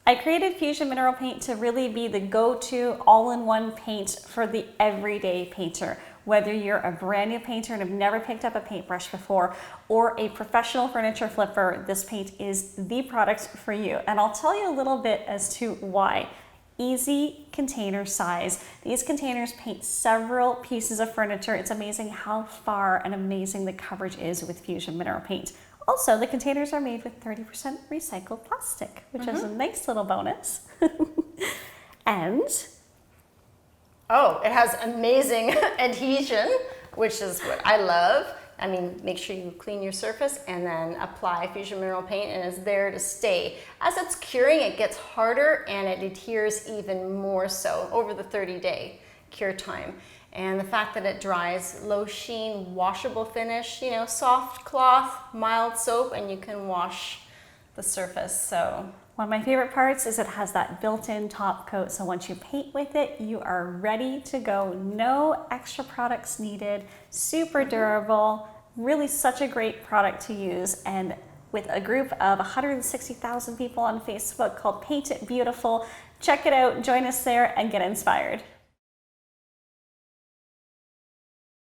I created Fusion Mineral Paint to really be the go-to all-in-one paint for the everyday painter. Whether you're a brand new painter and have never picked up a paintbrush before, or a professional furniture flipper, this paint is the product for you. And I'll tell you a little bit as to why. Easy container size. These containers paint several pieces of furniture. It's amazing how far and amazing the coverage is with Fusion Mineral Paint. Also, the containers are made with 30% recycled plastic, which is a nice little bonus. And oh, it has amazing adhesion, which is what I love. I mean, make sure you clean your surface and then apply Fusion Mineral Paint, and it's there to stay. As it's curing, it gets harder and it adheres even more so over the 30-day cure time. And the fact that it dries, low sheen, washable finish, you know, soft cloth, mild soap, and you can wash the surface. So one of my favorite parts is it has that built-in top coat. So once you paint with it, you are ready to go. No extra products needed, super durable, really such a great product to use. And with a group of 160,000 people on Facebook called Paint It Beautiful, check it out, join us there and get inspired.